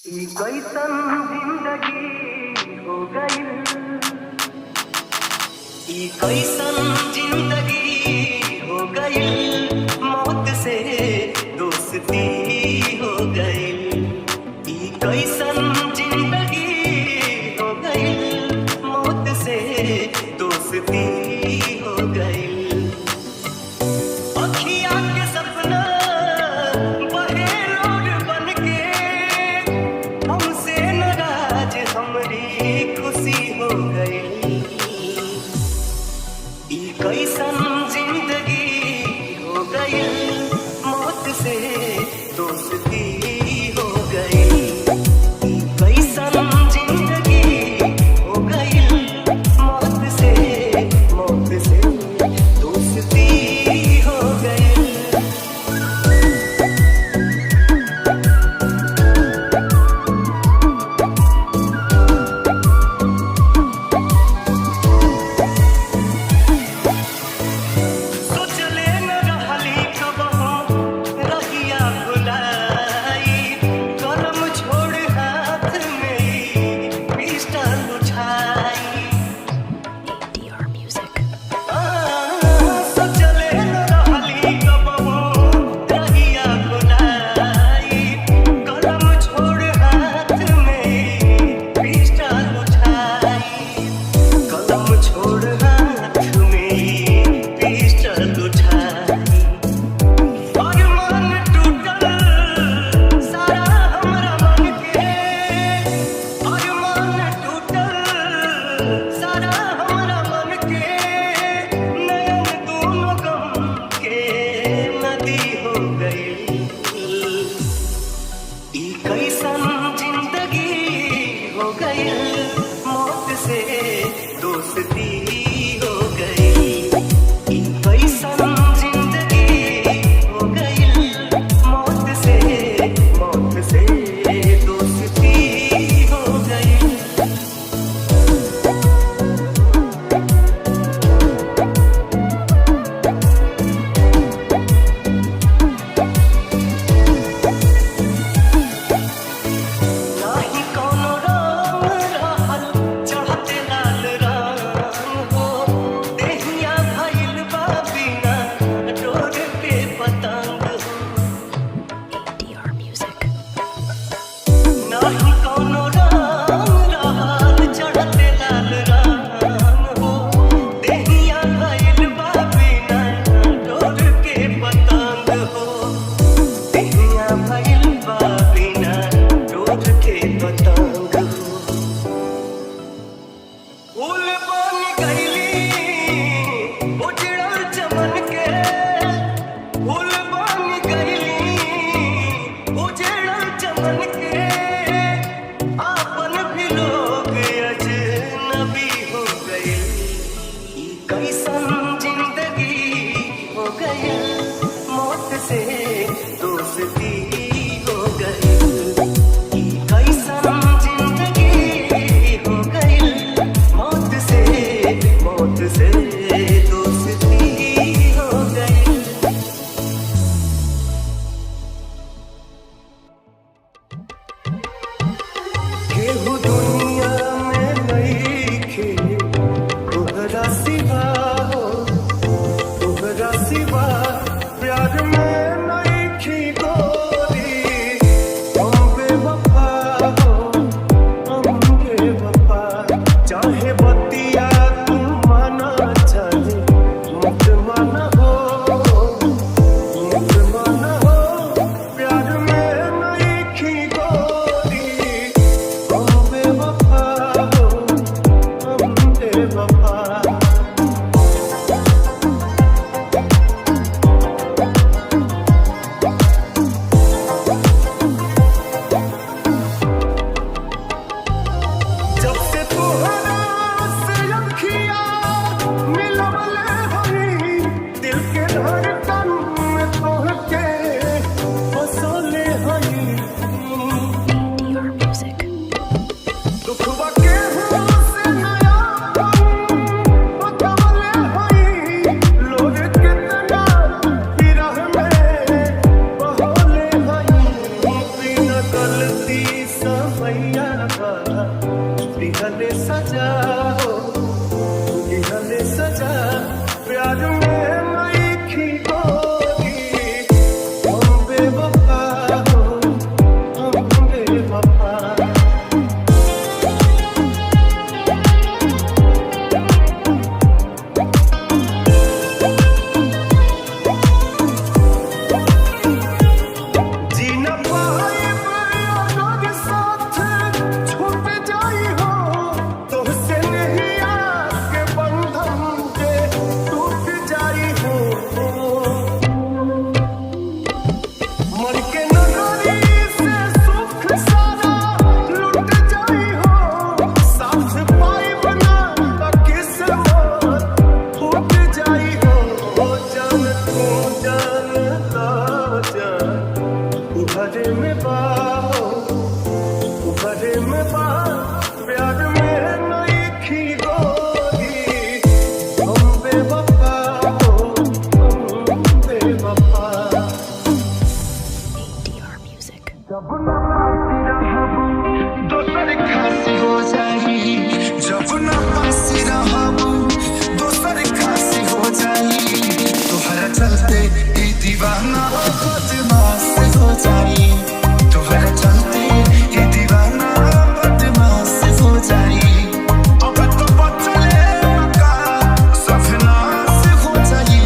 ई कैसन जिंदगी हो गई, ई कैसन जिंदगी हो गई, मौत से दोस्ती हो गई। ई कैसन जिंदगी हो गई, मौत से दोस्ती हो गई। अखियाँ के सपना बहे रोड बनके, हमसे नाराज हमरी खुशी हो गई। ई कैसन जिंदगी हो गई, मौत से दोस्ती हो गई। ई कैसन जिंदगी हो गई, मौत से दोस्ती हो गई। सोचले न रहली कबहू रहिया भुलाए, भरे में बाहो भरे में बा प्यार में नई खी गोरी हम बेवफा हो हम बेवफा ADR Music. जब ना पासी रहबू दोसर खासी हो जाई जब ना पासी रहबू दोसर खासी हो जाई तोहरा चलते ई दीवाना बदमाश हो जाई तोहरा चलते ई दीवाना बदमाश हो जाई अब तो बचले मका सब नाश हो जाई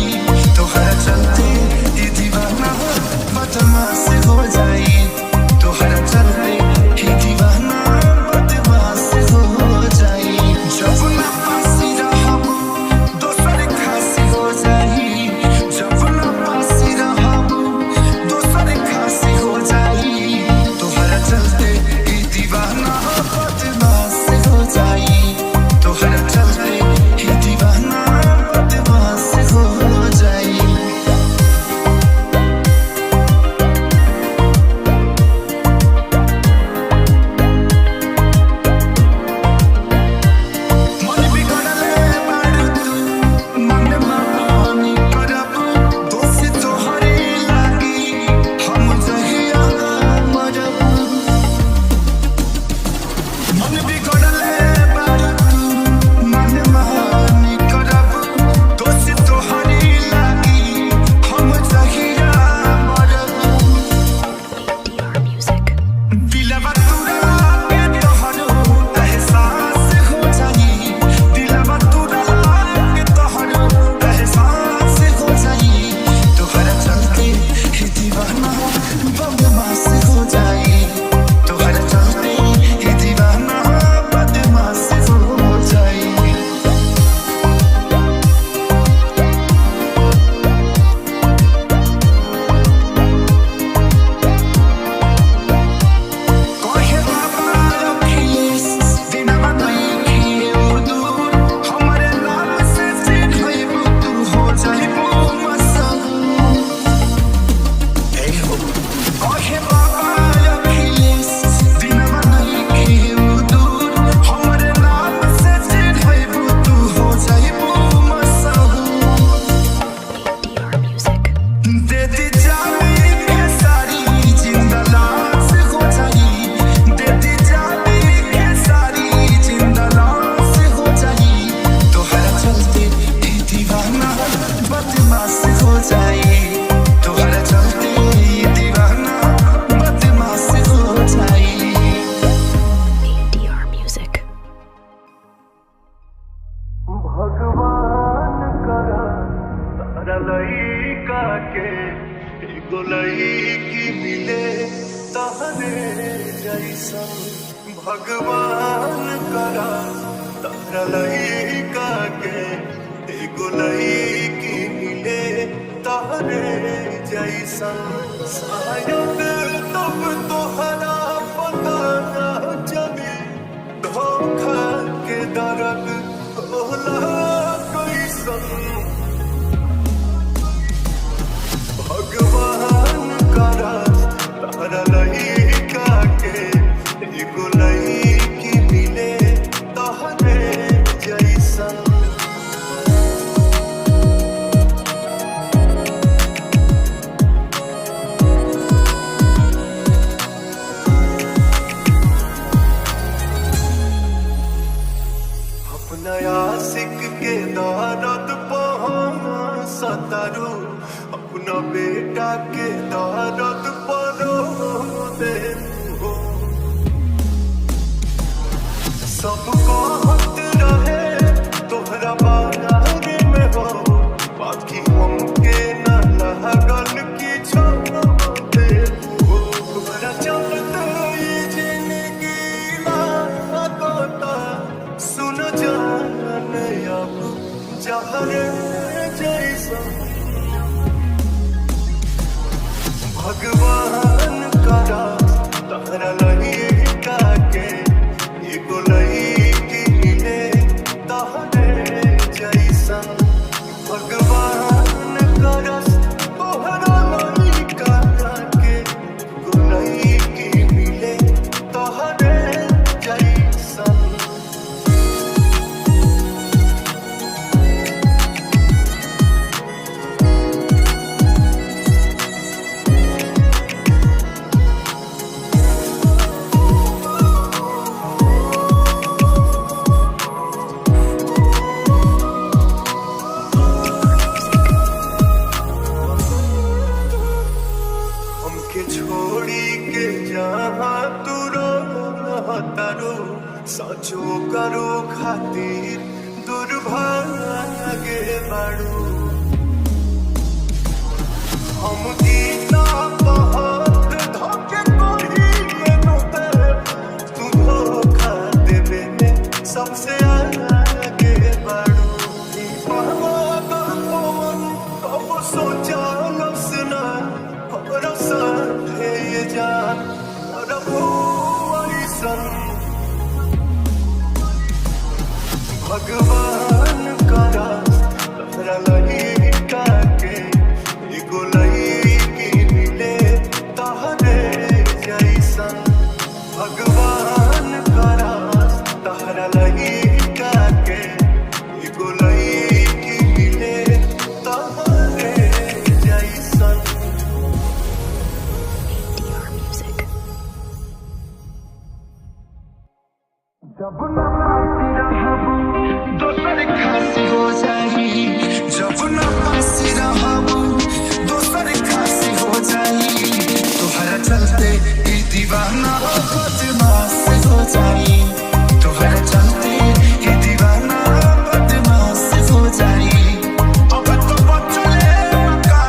तोहरा चलते ई दीवाना बदमाश हो जाई तोहरा चलते ई दीवाना बदमाश हो जाई जब ना पासी रहबू दोसर खासी हो जाई जब ना पासी रहबू दोसर खासी हो जाई तोहरा चलते ई दीवाना बदमाश हो जाई तोहरा चलते ई दीवाना बदमाश हो जाई मन बिगड़ले बारू तू मन मानी करबू दोस्त तोहरे लागी हम जहिया मरबू मन बिगड़ले बारू तू मन मानी करबू दोस्त तोहरे लागी हम जहिया मरबू ADR Music. दिलवा तुरा के तोहरो एहसास हो जाई दिलवा तुरा के तोहरो एहसास हो जाई तोहरा चलते ही दीवाना बदमाश हो जाई तोहरा चलते ही दीवाना बदमाश हो जाई कहे बाबा अखिलेश दिनवा नहीं खिए दूर हमारे नाम से सीध होइबू तू हो जाइबू मशहूर कहे बाबा अखिलेश दिनवा नहीं खिए दूर हमारे नाम से सीध होइबू तू हो जाइबू मशहूर ADR Music. दे दी जानी के सारी जिंदा लाश हो जाई दे दी जानी के सारी जिंदा लाश हो जाई तोहरा चलते ई दीवाना बदमाश हो जाई तोहरा चलते ई दीवाना बदमाश हो जाई ADR Music. भगवान करा तारा लइका के एगो लइकी मिले तहरे जैसन भगवान करा तारा लइका के एगो लइकी मिले तहरे जैसन शायद तब तोहरा पता ना चले धोखा के दर्द होला कैसन भगवान करा तारा लइका के एगो लइकी मिले तहरे जैसन अपना आशिक के दर्द सतारू अपना बेटा के दर्द परो दे सबको हक रहे तोहरा बारे में हो बाकी हमके न लागल की दे तोहरा चलते ये जिंदगी लागता सुन जान अब जहर जैसा भगवान करा तारा लइका के एगो लइकी मिले तहरे जैसन भगवान करा तोहरा लइका के एगो छोड़ी के जहाँ तू रहतारू सचो करो खातिर दुर्भाग्य बाड़ू हम गीता बहुत धोखे कोई नोते तू धोखा देवे में सबसे आगे बाड़ू कब सोचा लफ्ज़ना और साथे ये जान और भूली सन भगवान करा तहरा लही काके एगो लईकी मिले तहरे जैसन भगवान करा तहरा लही काके एगो लईकी मिले तहरे जैसन ADR Music. जब नपासी रहबू दोसर खासी हो जाई जब नपासी रहबू दोसर खासी हो जाई तोहरा चलते ई दीवाना बदमाश हो जाई तोहरा चलते ई दीवाना बदमाश हो जाई अब तो बचले मका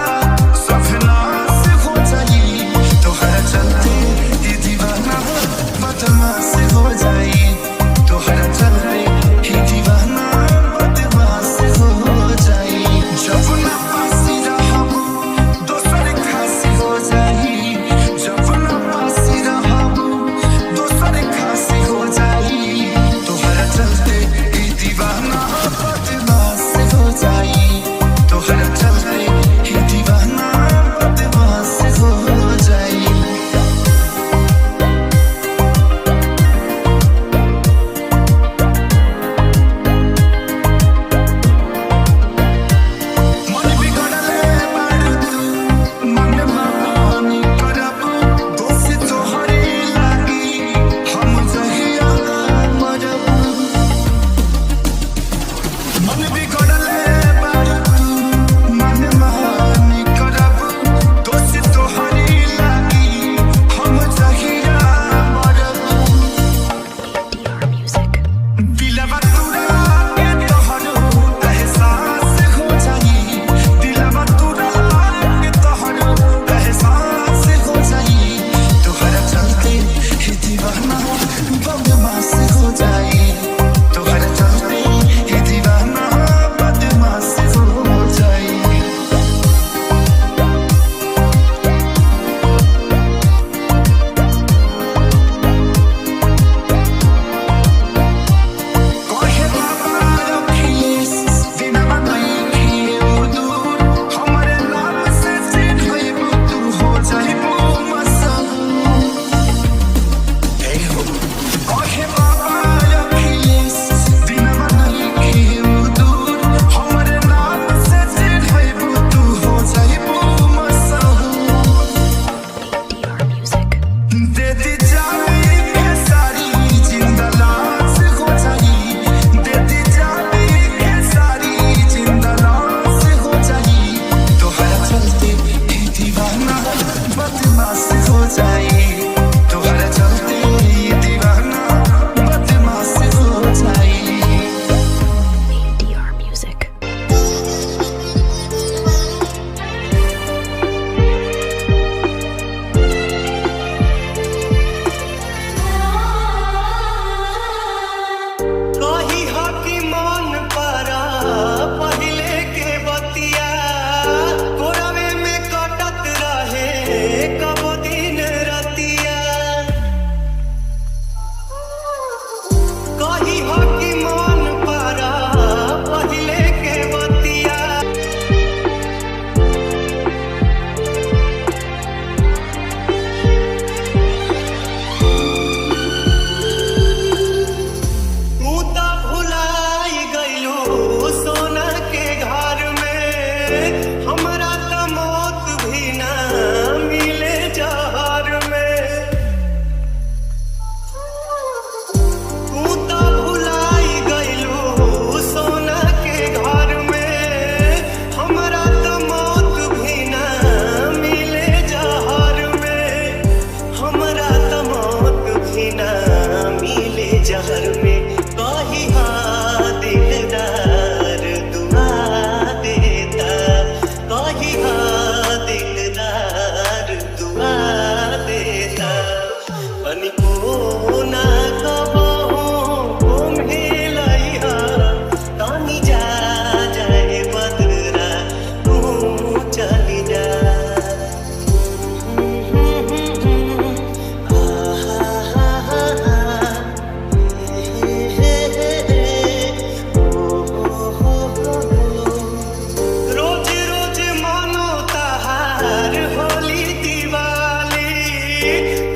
सब नाश हो जाई तोहरा चलते ई दीवाना बदमाश हो जाई तोहरा चलते ही दीवाना बदमाश हो जाई जब नपासी रहबू दोसर खासी हो जाई जब नपासी रहबू दोसर खासी हो जाई तोहरा चलते ही दीवाना बदमाश हो जाई तोहरा चलते ही दीवाना बदमाश हो जाई मन बिगड़ले बाड़ू तू मन मानी करबू दोषी तोहरी लागी हम जहिया मरबू मन बिगड़ले बाड़ू तू मन मानी करबू दोषी तोहरी लागी हम जहिया मरबू ADR Music. दिलवा तुरा के तोहरो एहसास हो जाई दिलवा तुरा के तोहरो एहसास हो जाई तोहरा चलते ही दीवाना बदमाश हो जाई तोहरा चलते ही दीवाना बदमाश हो जाई कोहे बाबा रखिस दिनवा नहीं खिए दूर हमारे नाम से चिन्हइबू तू हो जाइबू मशहूर हे हो कोहे बाबा रखिस दिनवा नहीं खिए दूर हमारे नाम से चिन्हइबू तू हो जाइबू मशहूर ADR Music. दे दी जानी के सारी जिंदा लाश हो जाई दे दी जानी के सारी जिंदा लाश हो जाई तोहरा चलते ही दीवाना बदमाश हो जाई तोहरा चलते ही दीवाना बदमाश हो जाई ADR Music. कही हकी मन परा पहिले के बतिया कोरवे में कटत रहे कब दिन रतिया कहीं ना मिले जहर में कहीं हाँ दिलदार दुआ देता कहीं हाँ दिलदार दुआ देता पनी को ना कबहू मिलैहा तानी जा जाए बदरा तू चली जा रोज रोज मानो तहार होली दिवाली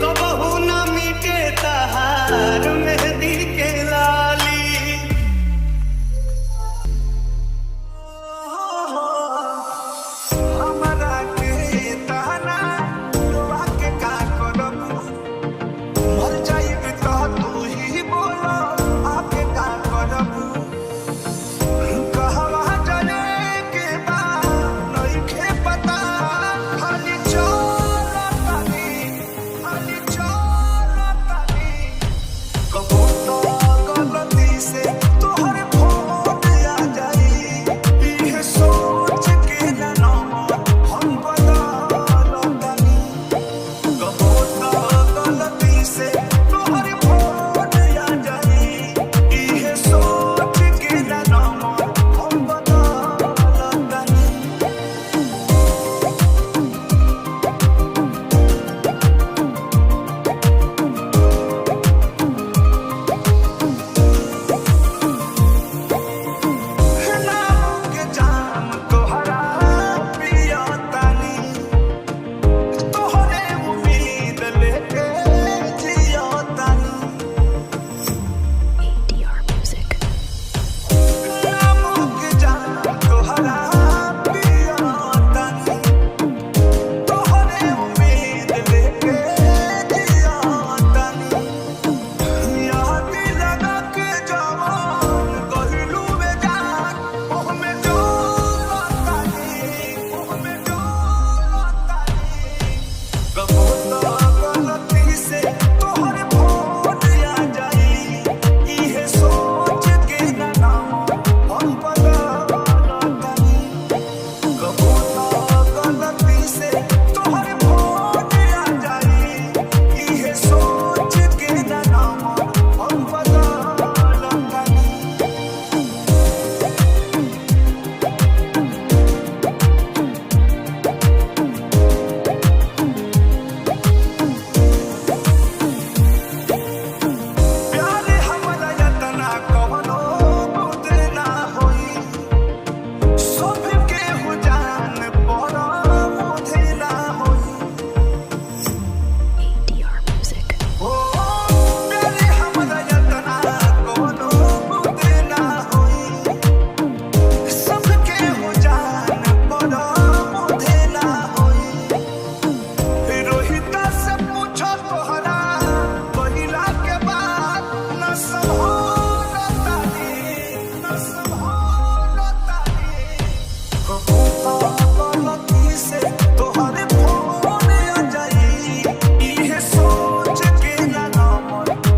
कबहू न मिटे तहार मेहंदी के लाली हमरा के ताना दुआ के का करब मर जाइब त तू ही बोलो आके का करब कहवा जाने के बा नइखे पता खाली चलतानी कबो तो गलती से तोहर फोन आ जाई इहे सोच के ना हम बदलतानी कबो तो गलती से तोहर फोन आ जाई इहे सोच के ना हम बदलतानी नाम के जाम तोहरा पियतानी तोहरे उम्मीद लेके जियतानी ADR Music. नाम के जाम तोहरा पियतानी तोहरे उम्मीद लेके जियतानी याद लगा के जवान कहलू बेजान ओहमे डोलतानी कबो तो गलती से तोहर फोन आ जाई इहे सोच के ना हम बदलतानी कबो तो गलती से तोहर फोन आ जाई इहे सोच के ना हम बदलतानी प्यार हमरा यतना कवनो बुध ना होई सबके हो जान पर मुझे ना होई ADR Music. ओ प्यार हमरा यतना कवनो बुध ना होई सबके हो जान पर मुझे ना होई रोहिता से पूछो तोहरा पहिला के बाद न संभलतानी कबो तो गलती से तोहरे फोन आ जाई इहे सोच के ना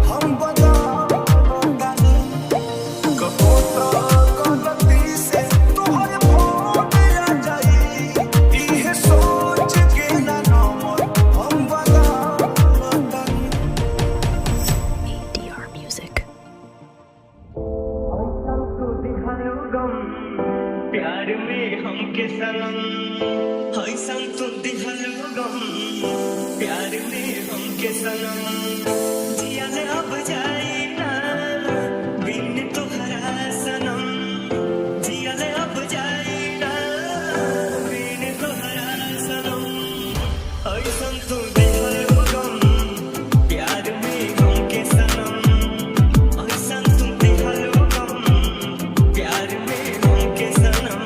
हम बदलतानी कबो तो गलती से तोहरे फोन आ जाई इहे सोच के ना हम बदलतानी ADR Music. ऐसा तो दिखायो गम प्यार में हमके सनम ऐसा तो दिखायो गम प्यार में हमके सनम जिया ने अब जाए ना बिन तोहरा सनम जिया ने अब जाए ना बिन तोहरा सनम ऐसा तो दिखायो गम प्यार में हमके सनम ऐसा तो दिखायो गम प्यार में हमके सनम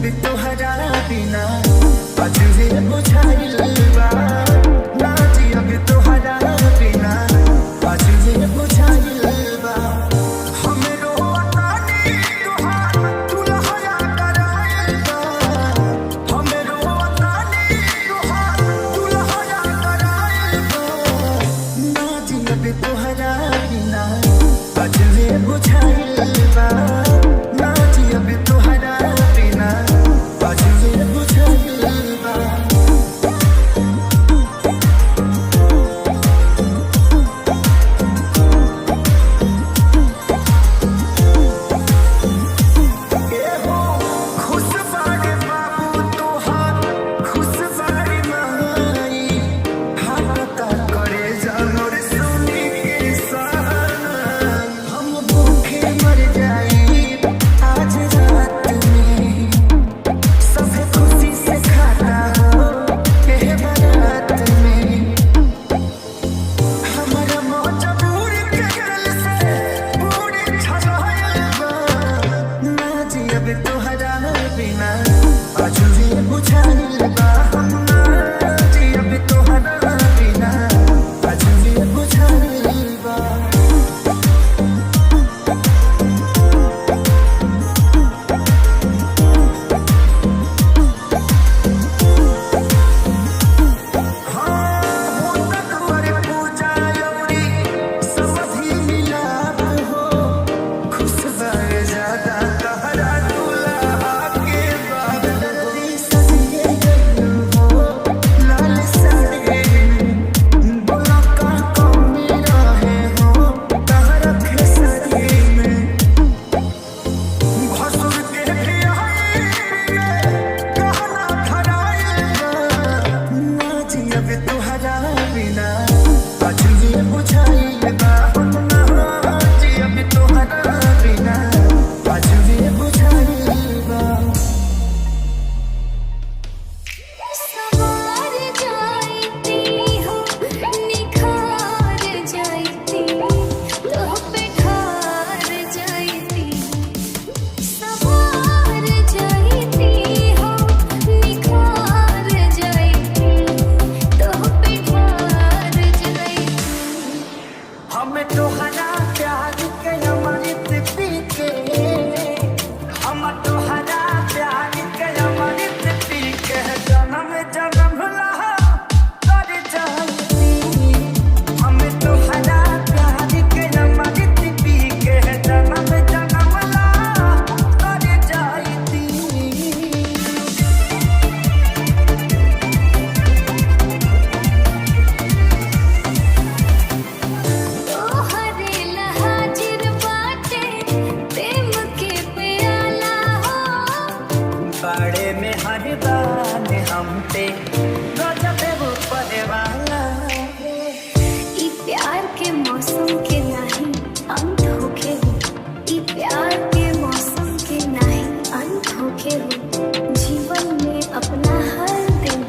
अब तोहरा बिना अजूबे बुझाइल बा ना जी अब तोहरा बिना अजूबे बुझाइल बा हमरो वतानी तोहार दुल्हया कराइल बा हमरो वतानी तोहार दुल्हया कराइल बा ना जी अब तोहरा बिना अजूबे बुझाइल बा ना जी अब तोहरा बिना अजूबे बुझाइल बा खुश बाड़े बाबू तोहार खुश बाड़ी माई हाथ करे जानवर सुनी के सहारा हम भूखे मर जाई आज रात में सब खुशी से खाना हो के बारात में हमारा मजबूर के दिल से पूरी छलायल बा ना जी अब तोहरा बिना अजूबे बुझाइल बा ना जी अब तोहरा बिना अजूबे बुझाइल बा पूजा लौरी समधि मिलाप हो खुश बाए ज्यादा तहरा दुल्हा के बाद दर्दी सजिए गइल हो लाल साड़ी में बोला का कमी रहे हो तहरा खेसरी में भसुर के बियाही में कहना धराइल बा ना जी अब तोहरा बिना अजूबे बुझाइल बा ना जी अब तोहरा बिना अजूबे बुझाइल बा सवार जाती हो निखार जाती तोह पे ठार जाती सवार जाती हो निखार जाती तोह पे ठार जाती हम तोहरा प्यार के अमृत पी के हम तोहरा प्यार के अमृत पी के जन्म जन्म लहा कर जाती हम तोहरा प्यार के अमृत पी के जन्म जन्म लहा कर जाती तोहरे लहाजिर बाटे प्रेम के प्याला हो बाड़े में हर बान हम पे गजब वो पहवाला ई प्यार के मौसम के नहीं अंत होखे हो ई प्यार के मौसम के नहीं अंत होखे हो जीवन में अपना हर दिन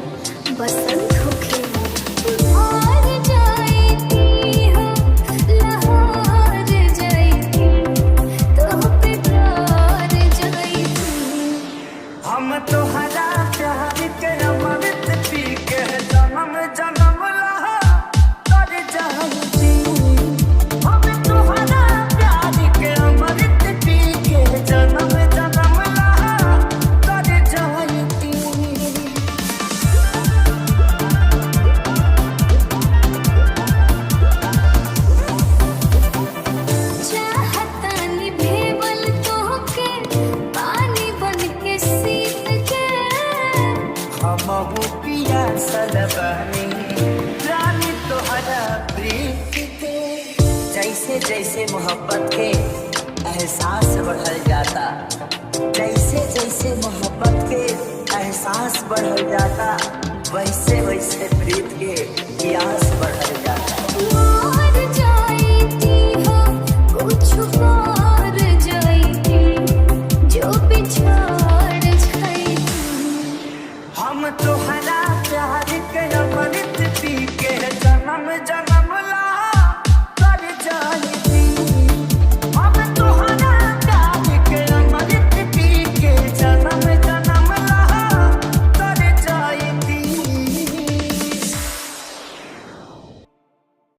बसंत होखे हो हार जाती हो लहार जाती तोह पे ठार जाती हम तोहरा प्यार के अमृत पी के जन्म जन्म लहा कर जाती हम तोहरा प्यार के अमृत पी के जन्म जन्म लहा कर जाती चाहता निभेवल तोहके पानी बन के सीत के हमहू पियासल बानी रानी तोहरा प्रीत के जैसे जैसे मोहब्बत के एहसास बढ़ल जाता जैसे जैसे मोहब्बत के एहसास बढ़ल जाता वैसे वैसे प्रीत के प्यास बढ़ल